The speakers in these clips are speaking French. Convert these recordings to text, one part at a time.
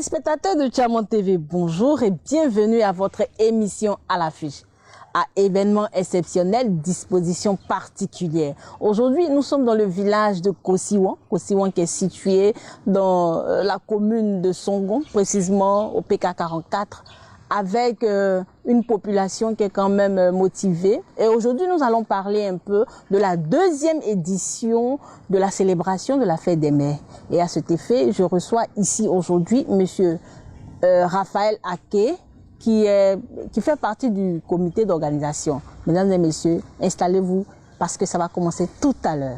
Téléspectateurs de Tchamo TV, bonjour et bienvenue à votre émission à l'affiche. À événement exceptionnel, disposition particulière. Aujourd'hui, nous sommes dans le village de Kosiwan. Kosiwan qui est situé dans la commune de Songon, précisément au PK 44, avec une population qui est quand même motivée. Et aujourd'hui, nous allons parler un peu de la deuxième édition de la célébration de la fête des mères. Et à cet effet, je reçois ici aujourd'hui monsieur Raphaël Aké, qui fait partie du comité d'organisation. Mesdames et messieurs, installez-vous parce que ça va commencer tout à l'heure.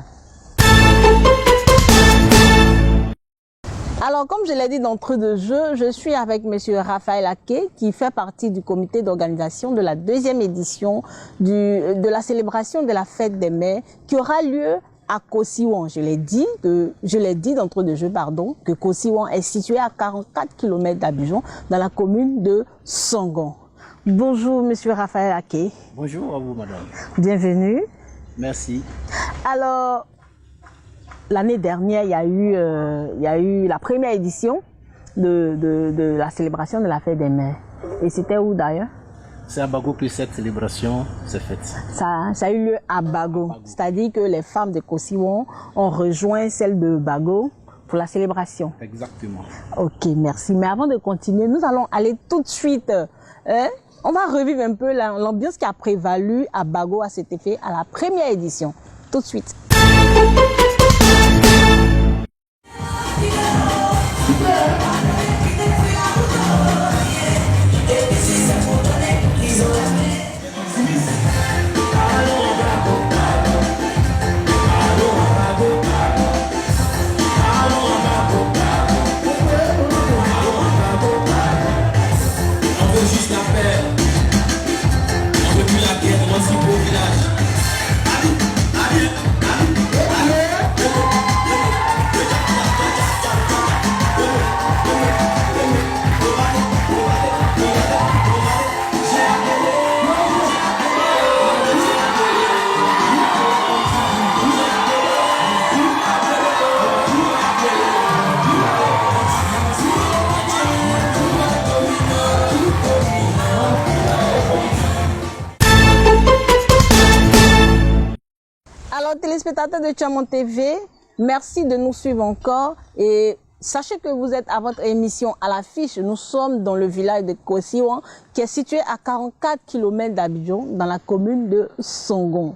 Alors, comme je l'ai dit d'entrée de jeu, je suis avec monsieur Raphaël Aké, qui fait partie du comité d'organisation de la deuxième édition de la célébration de la fête des mères qui aura lieu à Kosiwan. Je l'ai dit d'entrée de jeu, pardon, que Kosiwan est situé à 44 km d'Abidjan, dans la commune de Songon. Bonjour, monsieur Raphaël Aké. Bonjour à vous, madame. Bienvenue. Merci. Alors, l'année dernière, il y a eu la première édition de la célébration de la fête des mères. Et c'était où d'ailleurs? C'est à Bago que cette célébration s'est faite. Ça a eu lieu à Bago. C'est-à-dire que les femmes de Kosiwan ont rejoint celles de Bago pour la célébration. Exactement. Ok, merci. Mais avant de continuer, nous allons aller tout de suite. On va revivre un peu l'ambiance qui a prévalu à Bago à cet effet, à la première édition. Tout de suite. Alors, téléspectateurs de Tchamo TV, merci de nous suivre encore et sachez que vous êtes à votre émission à l'affiche. Nous sommes dans le village de Kosiwan qui est situé à 44 km d'Abidjan dans la commune de Songon.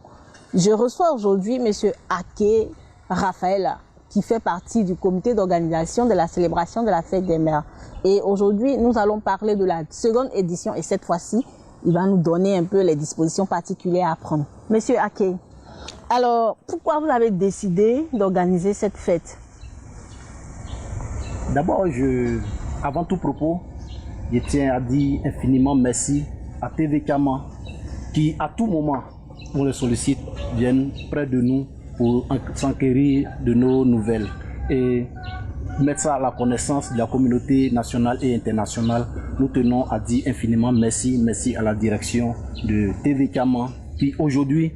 Je reçois aujourd'hui monsieur Aké Raphaël qui fait partie du comité d'organisation de la célébration de la fête des mères. Et aujourd'hui, nous allons parler de la seconde édition et cette fois-ci, il va nous donner un peu les dispositions particulières à prendre. Monsieur Aké, alors, pourquoi vous avez décidé d'organiser cette fête? D'abord, avant tout propos, je tiens à dire infiniment merci à TV Kama qui, à tout moment, on le sollicite, viennent près de nous pour s'enquérir de nos nouvelles et mettre ça à la connaissance de la communauté nationale et internationale. Nous tenons à dire infiniment merci, merci à la direction de TV Kama qui aujourd'hui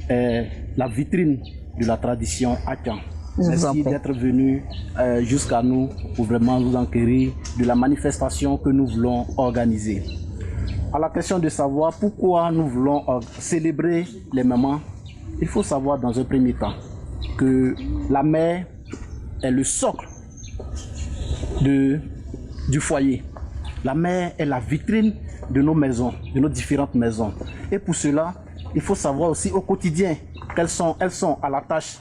est la vitrine de la tradition Akan. Merci d'être venu jusqu'à nous pour vraiment nous enquérir de la manifestation que nous voulons organiser. À la question de savoir pourquoi nous voulons célébrer les mamans, il faut savoir dans un premier temps que la mère est le socle du foyer. La mère est la vitrine de nos maisons, de nos différentes maisons. Et pour cela, il faut savoir aussi au quotidien qu'elles sont à la tâche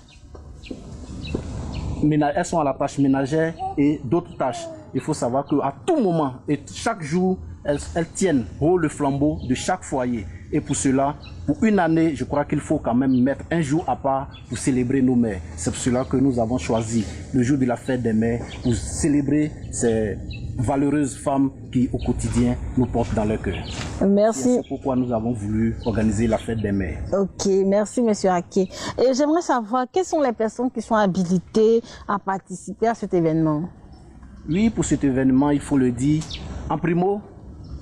ménagère et d'autres tâches. Il faut savoir qu'à tout moment et chaque jour, elles tiennent haut le flambeau de chaque foyer. Et pour cela, pour une année, je crois qu'il faut quand même mettre un jour à part pour célébrer nos mères. C'est pour cela que nous avons choisi le jour de la fête des mères pour célébrer ces valeureuses femmes qui au quotidien nous portent dans leur cœur. Merci. C'est pourquoi nous avons voulu organiser la fête des mères. Ok, merci monsieur Aké. Et j'aimerais savoir quelles sont les personnes qui sont habilitées à participer à cet événement. Oui, pour cet événement, il faut le dire, en primo,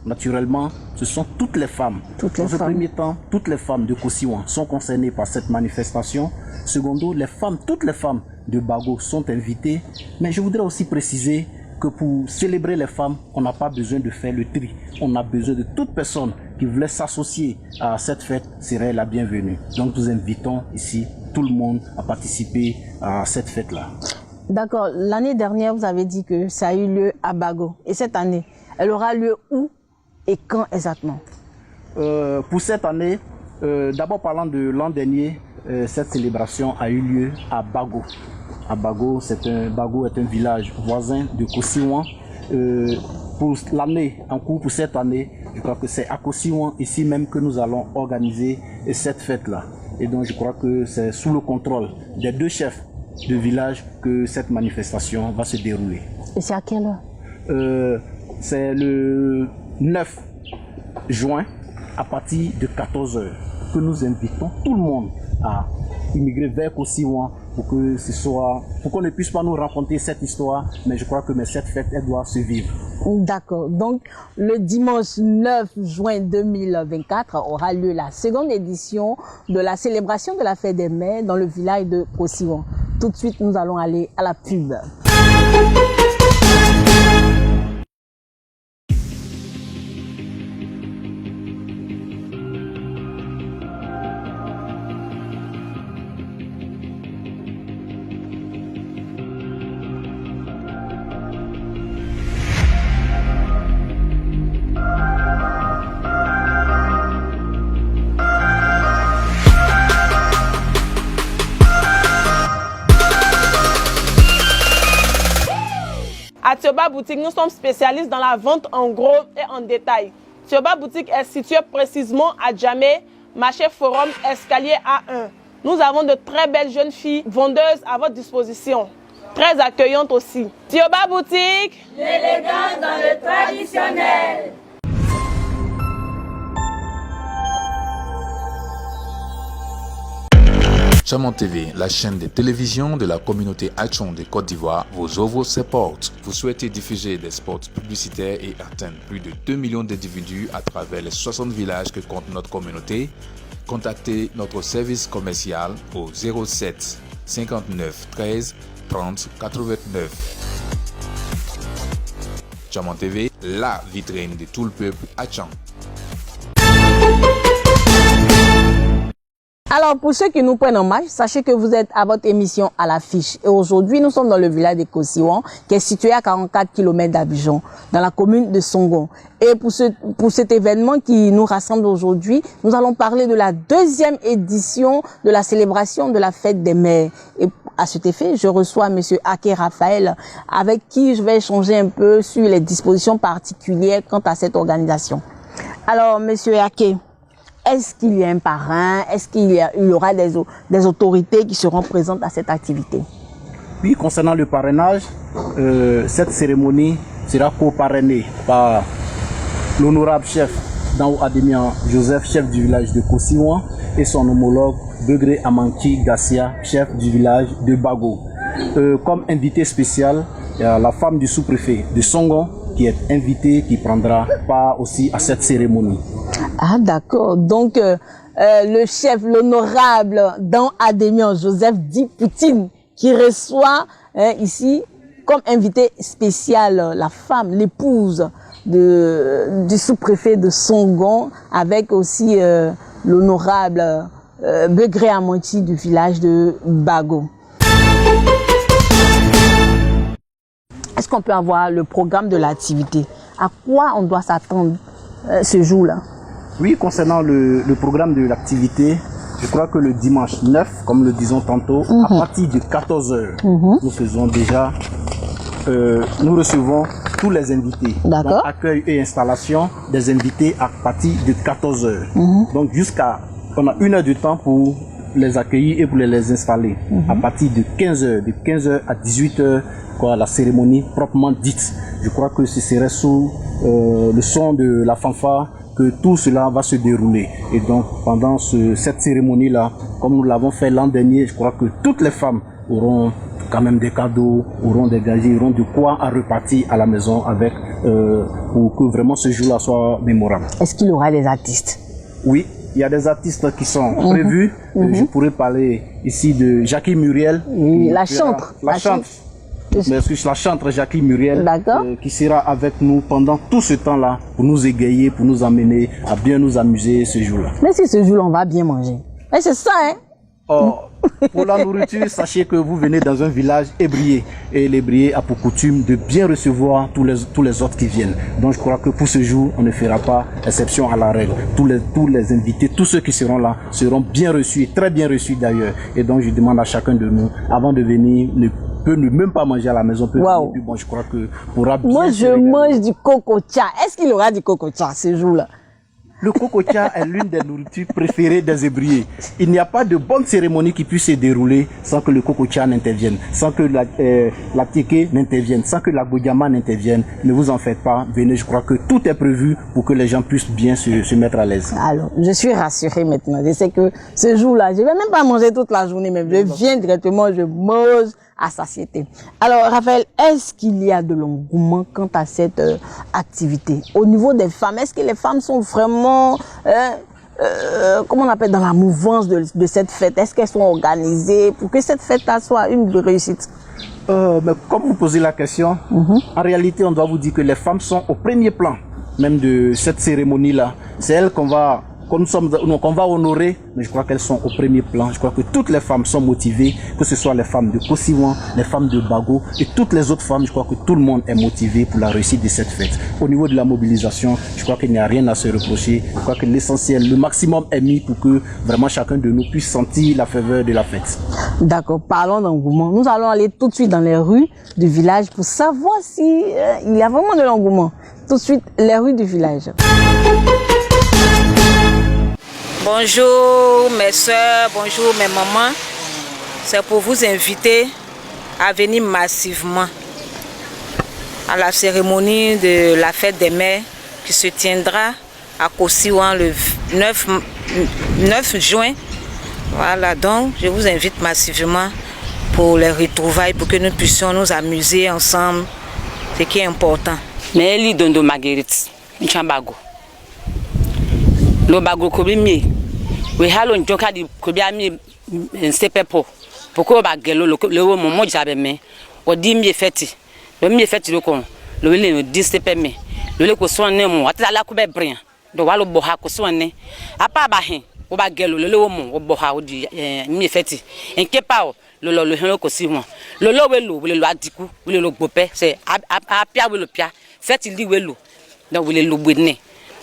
naturellement, ce sont toutes les femmes. Dans ce premier temps, toutes les femmes de Kosiwan sont concernées par cette manifestation. Secondo, toutes les femmes de Bago sont invitées. Mais je voudrais aussi préciser que pour célébrer les femmes, on n'a pas besoin de faire le tri. On a besoin de toute personne qui voulait s'associer à cette fête serait la bienvenue. Donc nous invitons ici tout le monde à participer à cette fête-là. D'accord. L'année dernière, vous avez dit que ça a eu lieu à Bago. Et cette année, elle aura lieu où et quand exactement? Pour cette année, d'abord parlant de l'an dernier, cette célébration a eu lieu à Bago. À Bago, Bago est un village voisin de Kosiwan. Pour l'année en cours, pour cette année, je crois que c'est à Kosiwan, ici même, que nous allons organiser cette fête-là. Et donc je crois que c'est sous le contrôle des deux chefs de village que cette manifestation va se dérouler. Et c'est à quelle heure? C'est le 9 juin à partir de 14 h que nous invitons tout le monde à immigrer vers Kosiwan pour que pour qu'on ne puisse pas nous raconter cette histoire, mais je crois que cette fête, elle doit se vivre. D'accord. Donc, le dimanche 9 juin 2024 aura lieu la seconde édition de la célébration de la fête des mères dans le village de Kosiwan. Tout de suite, nous allons aller à la pub. À Tioba Boutique, nous sommes spécialistes dans la vente en gros et en détail. Tioba Boutique est situé précisément à Djamé, marché Forum, escalier A1. Nous avons de très belles jeunes filles vendeuses à votre disposition. Très accueillantes aussi. Tioba Boutique, l'élégance dans le traditionnel. Diamant TV, la chaîne de télévision de la communauté Achon de Côte d'Ivoire, vous ouvre ses portes. Vous souhaitez diffuser des spots publicitaires et atteindre plus de 2 millions d'individus à travers les 60 villages que compte notre communauté? Contactez notre service commercial au 07 59 13 30 89. Diamant TV, la vitrine de tout le peuple Achon. Alors, pour ceux qui nous prennent en marche, sachez que vous êtes à votre émission à l'affiche. Et aujourd'hui, nous sommes dans le village de Kosiwan, qui est situé à 44 km d'Abidjan, dans la commune de Songon. Et pour cet événement qui nous rassemble aujourd'hui, nous allons parler de la deuxième édition de la célébration de la fête des mères. Et à cet effet, je reçois Monsieur Ake Raphaël, avec qui je vais échanger un peu sur les dispositions particulières quant à cette organisation. Alors, Monsieur Ake, est-ce qu'il y a un parrain? Est-ce qu'il y aura des autorités qui seront présentes à cette activité? Oui, concernant le parrainage, cette cérémonie sera co-parrainée par l'honorable chef d'Anwo Ademian Joseph, chef du village de Kosiwan, et son homologue Begré Amanki Gassia, chef du village de Bago. Comme invité spécial, il y a la femme du sous-préfet de Songon qui est invitée, qui prendra part aussi à cette cérémonie. Ah d'accord, donc le chef, l'honorable Dan Ademian Joseph dit Poutine, qui reçoit ici comme invité spécial la femme, l'épouse du sous-préfet de Songon, avec aussi l'honorable Begré Amanti du village de Bago. Est-ce qu'on peut avoir le programme de l'activité? À quoi on doit s'attendre ce jour-là? Oui, concernant le programme de l'activité, je crois que le dimanche 9, comme le disons tantôt, à partir de 14 h, nous faisons déjà, nous recevons tous les invités. Donc, accueil et installation des invités à partir de 14 h. Donc on a 1 heure de temps pour les accueillir et pour les installer. À partir de 15 h, de 15 h à 18 h, la cérémonie proprement dite. Je crois que ce serait sous le son de la fanfare que tout cela va se dérouler. Et donc, pendant cette cérémonie-là, comme nous l'avons fait l'an dernier, je crois que toutes les femmes auront quand même des cadeaux, auront des gages, auront de quoi à repartir à la maison avec, pour que vraiment ce jour-là soit mémorable. Est-ce qu'il y aura des artistes? Oui, il y a des artistes qui sont prévus. Je pourrais parler ici de Jackie Muriel. La chantre. mais c'est la chantre Jacqueline Muriel qui sera avec nous pendant tout ce temps-là pour nous égayer, pour nous amener à bien nous amuser ce jour-là. Mais si ce jour-là, on va bien manger. Mais c'est ça, hein? Oh, pour la nourriture, sachez que vous venez dans un village ébrié. Et l'ébrié a pour coutume de bien recevoir tous les autres qui viennent. Donc je crois que pour ce jour, on ne fera pas exception à la règle. Tous les invités, tous ceux qui seront là, seront bien reçus, très bien reçus d'ailleurs. Et donc je demande à chacun de nous, avant de venir, peut ne même pas manger à la maison. Bon, je crois que pourra bien. Moi, je mange du cococha. Est-ce qu'il y aura du cococha ce jour-là? Le cococha est l'une des nourritures préférées des ébriés. Il n'y a pas de bonne cérémonie qui puisse se dérouler sans que le cococha n'intervienne, sans que la teke n'intervienne, sans que la goyama n'intervienne. Ne vous en faites pas, venez, je crois que tout est prévu pour que les gens puissent bien se mettre à l'aise. Alors, je suis rassurée maintenant. Je sais que ce jour-là, je ne vais même pas manger toute la journée, mais je viens directement, je mange à satiété. Alors, Raphaël, est-ce qu'il y a de l'engouement quant à cette activité? Au niveau des femmes, est-ce que les femmes sont vraiment, comment on appelle, dans la mouvance de cette fête? Est-ce qu'elles sont organisées pour que cette fête-là soit une réussite? Mais comme vous posez la question, en réalité, on doit vous dire que les femmes sont au premier plan même de cette cérémonie-là. C'est elles qu'on va honorer, mais je crois qu'elles sont au premier plan. Je crois que toutes les femmes sont motivées, que ce soit les femmes de Kosiwan, les femmes de Bago et toutes les autres femmes. Je crois que tout le monde est motivé pour la réussite de cette fête. Au niveau de la mobilisation, je crois qu'il n'y a rien à se reprocher. Je crois que l'essentiel, le maximum est mis pour que vraiment chacun de nous puisse sentir la ferveur de la fête. D'accord, parlons d'engouement. Nous allons aller tout de suite dans les rues du village pour savoir si il y a vraiment de l'engouement. Tout de suite, les rues du village. Bonjour mes soeurs, bonjour mes mamans. C'est pour vous inviter à venir massivement à la cérémonie de la fête des mères qui se tiendra à Kosiwan le 9 juin. Voilà, donc je vous invite massivement pour les retrouvailles, pour que nous puissions nous amuser ensemble, ce qui est important. Mais elle donne de Marguerite, Nchambago. Le bago kobimi, we halo njoka di kobiami nsepepo. Poko bagelo le moment jabe me. O di mi feti. Le mi feti le kon. Le le di sepe me. Le ko so ne mo atala ko be brin. Do walo boha ko so ne. Apa ba hen. O bagelo le mo o boha o di mi feti. Enke pa o le hen ko si won. Le we lo adiku, we lo gbope. C'est apia we lo pia. Feti li we lo. Donc we lo bwene.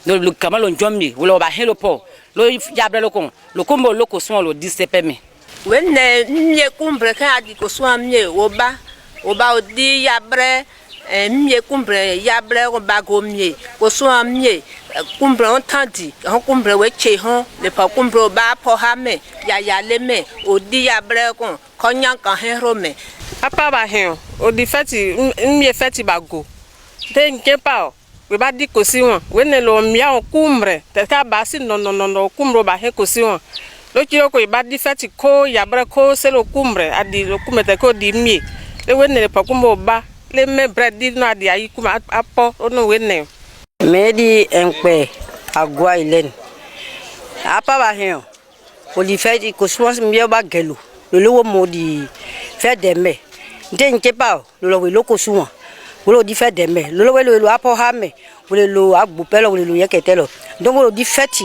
Le camalo njombi wala ba helo po lo yabre lo kon lo kombo lo ko so lo disepe me wenne mie kumbre ka adi ko so amie oba odi yabre mie kumbre yabre ko ba go mie ko so amie kumbre on tandi on kumbre we che hon le pa kumbre ba po ha me ya le me odi yabre kon konyan kan hero me apa ba hen odi feti mie feti ba go te nke pa we ba di Kosiwan we ne lo mia on kumbre te ka ba si no kumro ba he Kosiwan lo kiro ko ba di feti ko ya bra ko se lo kumbre adi lo kumre te ko di mi le we ne pa kumbo ba le me bread di no adi ayi kuma apo ono we ne me di enpe agwa ilen apa ba he o di feti Kosiwan mi ba gelu lo mo di fe de me nte nke pa lo we lo Kosiwan wolo di fait deme lo apo hame wolo agbupelo wolo yeketelo donc wolo di feti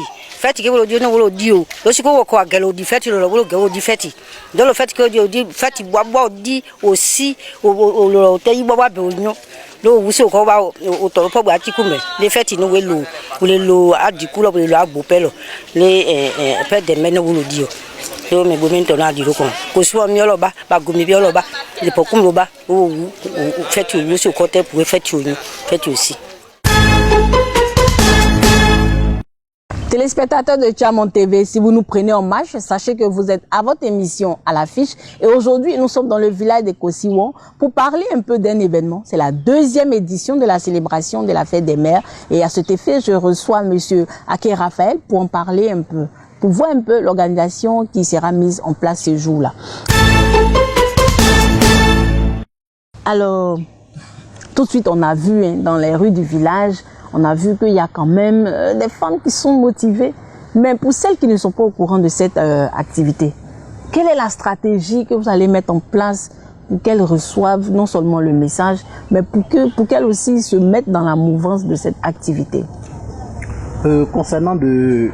ke wolo di no wolo di o lo siko ko agelo di feti lo wolo gelo di feti donc le fait que di feti bobo di aussi o te yibo ba be onyo lo wusi ko ba o to po gba tikume le feti no wolo adikulo wolo agbupelo le fait deme no wolo di o yo me gomento na di rokon Kosiwan mi oloba ba gomi bi oloba le pokum loba o feti o so ko te pour feti aussi. Téléspectateurs de Chamon TV, si vous nous prenez en marche, sachez que vous êtes à votre émission à l'affiche. Et aujourd'hui, nous sommes dans le village de Kosiwan pour parler un peu d'un événement. C'est la 2e édition de la célébration de la fête des mères. Et à cet effet, je reçois monsieur Ake Raphaël pour en parler un peu, pour voir un peu l'organisation qui sera mise en place ce jour-là. Alors, tout de suite, on a vu dans les rues du village, on a vu qu'il y a quand même des femmes qui sont motivées. Mais pour celles qui ne sont pas au courant de cette activité, quelle est la stratégie que vous allez mettre en place pour qu'elles reçoivent non seulement le message, mais pour qu'elles aussi se mettent dans la mouvance de cette activité? Concernant les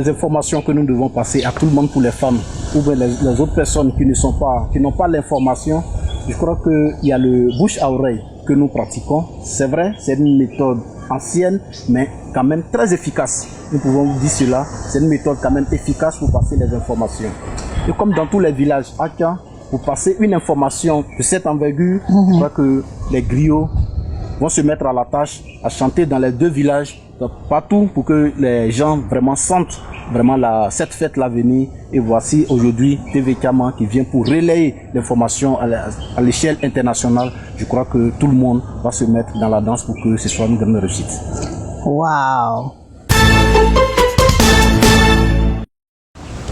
informations que nous devons passer à tout le monde pour les femmes, ou bien les autres personnes qui n'ont pas l'information, je crois qu'il y a le bouche à oreille que nous pratiquons. C'est vrai, c'est une méthode ancienne, mais quand même très efficace. Nous pouvons dire cela, c'est une méthode quand même efficace pour passer les informations. Et comme dans tous les villages, pour passer une information de cette envergure, je crois que les griots vont se mettre à la tâche à chanter dans les 2 villages, partout, pour que les gens vraiment sentent vraiment cette fête-là venir. Et voici aujourd'hui TV Kama qui vient pour relayer l'information à l'échelle internationale. Je crois que tout le monde va se mettre dans la danse pour que ce soit une grande réussite. Waouh!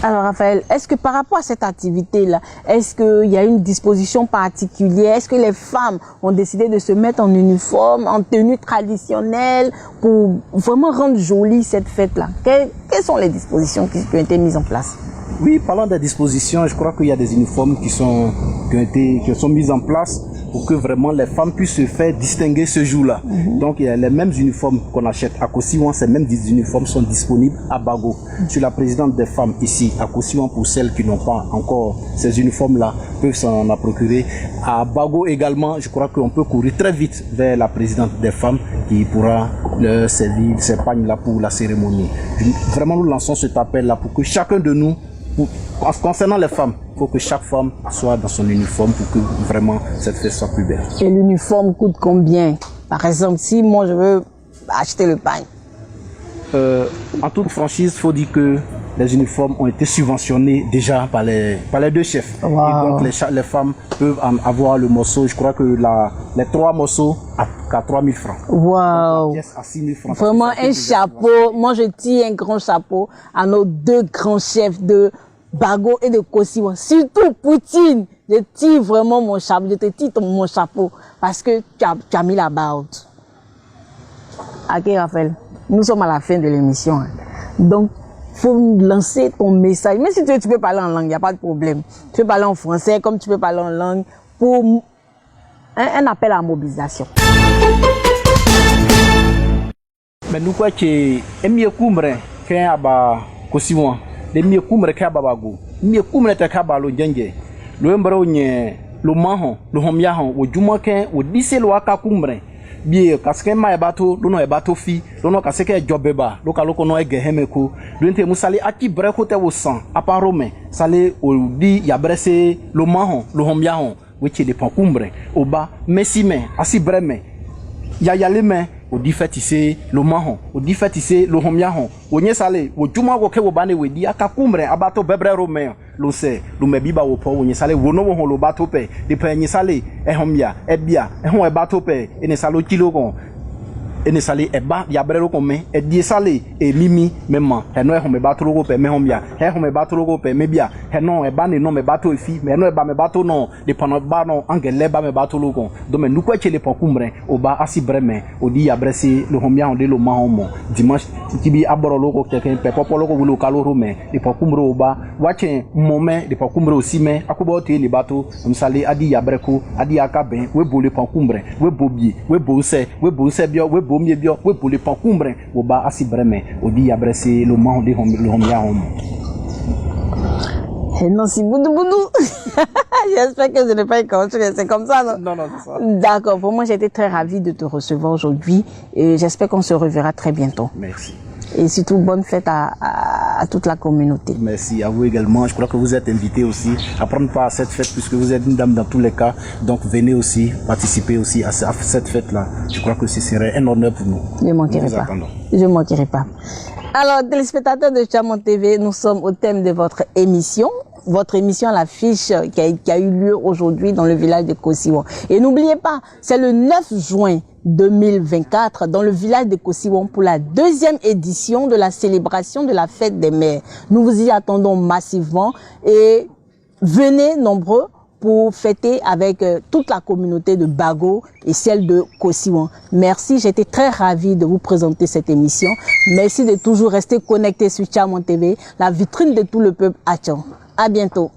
Alors Raphaël, est-ce que par rapport à cette activité-là, est-ce qu'il y a une disposition particulière? Est-ce que les femmes ont décidé de se mettre en uniforme, en tenue traditionnelle pour vraiment rendre jolie cette fête-là? Quelles sont les dispositions qui ont été mises en place? Oui, parlant des dispositions, je crois qu'il y a des uniformes qui sont mis en place pour que vraiment les femmes puissent se faire distinguer ce jour-là. Donc il y a les mêmes uniformes qu'on achète à Kosiwan, ces mêmes uniformes sont disponibles à Bago. Je suis la présidente des femmes ici à Kosiwan, pour celles qui n'ont pas encore ces uniformes-là, peuvent s'en procurer. À Bago également, je crois qu'on peut courir très vite vers la présidente des femmes qui pourra leur servir ces pagnes-là pour la cérémonie. Vraiment, nous lançons cet appel-là pour que chacun de nous, concernant les femmes, il faut que chaque femme soit dans son uniforme pour que vraiment cette fête soit plus belle. Et l'uniforme coûte combien? Par exemple, si moi je veux acheter le pain. En toute franchise, il faut dire que les uniformes ont été subventionnés déjà par les 2 chefs. Wow. Et donc les femmes peuvent avoir le morceau, je crois que les 3 morceaux à 3 000 francs. Waouh! La pièce à 6 000 francs. Vraiment un chapeau. Moi je tire un grand chapeau à nos 2 grands chefs de Bago et de Kosiwan. Surtout Poutine. Je tire vraiment mon chapeau. Je te tire mon chapeau parce que tu as mis la barre haute. Ok Raphaël, nous sommes à la fin de l'émission. Donc, faut lancer ton message. Même si tu peux parler en langue, il n'y a pas de problème. Tu peux parler en français comme tu peux parler en langue pour un appel à la mobilisation. Mais nous croyons que mieux couvrir qu'un aba Kosiwan, les mieux couvrir qu'un babago, mieux couvrir qu'un balo djenge. Le mbaro nye, le mahon, le homiahon, au jumaken, au disse lo aka couvrir. Bien, parce que ma ebato, l'on a ebato fi, l'on a cassé que jobeba, l'on a gehemeko, l'on musali aki brekote au sang, à part romain, salé au di yabrese, le mahon, le homiahon, which est des pancumbre, au bas, messime, assi breme, yayaleme, au dit fétissé, le mahon, au dit fétissé, le homiahon, au nye salé, au juma woke au bane we di akacumbre, abato bebre romain, lo se, lo mebiba wo po, au nye salé, wono wo lo bato pe, de pe nye salé, homia, ebia, hon e bato pe, ene salo kilogon, ene salé eba, yabrero come, e die salé, e mimi, mema, heno e home bato logo pe, me homia, he home bato logo pe, mebia, heno e bane no me bato e fi, me no e ba me bato no, de pano ba no, angele ba me bato logo, do me nukwe chele pancumbre, o ba asi breme, o di yabrese, le homia on de lo mahomo, dimanche, kibi aboro logo keken, pe popo logo wulo kalo rome, de pancumbre o ba, wache moment, de pancumbre aussi me, akubo te le bato, msale adi yabreko, adi akaben, we bo le pancumbre, we bobi, we bo se bio, we bo mieux bien, we pour le pancumbre, ou ba asi breme, ou di abrese le mahon de le homia homo. Non, si boudou. J'espère que je n'ai pas écorché, c'est comme ça, non? Non, c'est ça. D'accord, pour moi, j'étais très ravie de te recevoir aujourd'hui et j'espère qu'on se reverra très bientôt. Merci. Et surtout, bonne fête à toute la communauté. Merci à vous également. Je crois que vous êtes invité aussi à prendre part à cette fête puisque vous êtes une dame dans tous les cas. Donc venez aussi participer aussi à cette fête-là. Je crois que ce serait un honneur pour nous. Je ne manquerai pas. Je ne manquerai pas. Alors, téléspectateurs de Chamon TV, nous sommes au thème de votre émission à l'affiche qui a eu lieu aujourd'hui dans le village de Kosiwan. Et n'oubliez pas, c'est le 9 juin 2024 dans le village de Kosiwan pour la 2e édition de la célébration de la fête des mères. Nous vous y attendons massivement et venez nombreux pour fêter avec toute la communauté de Bago et celle de Kosiwan. Merci, j'étais très ravie de vous présenter cette émission. Merci de toujours rester connecté sur Chamon TV, la vitrine de tout le peuple Atchan. À bientôt.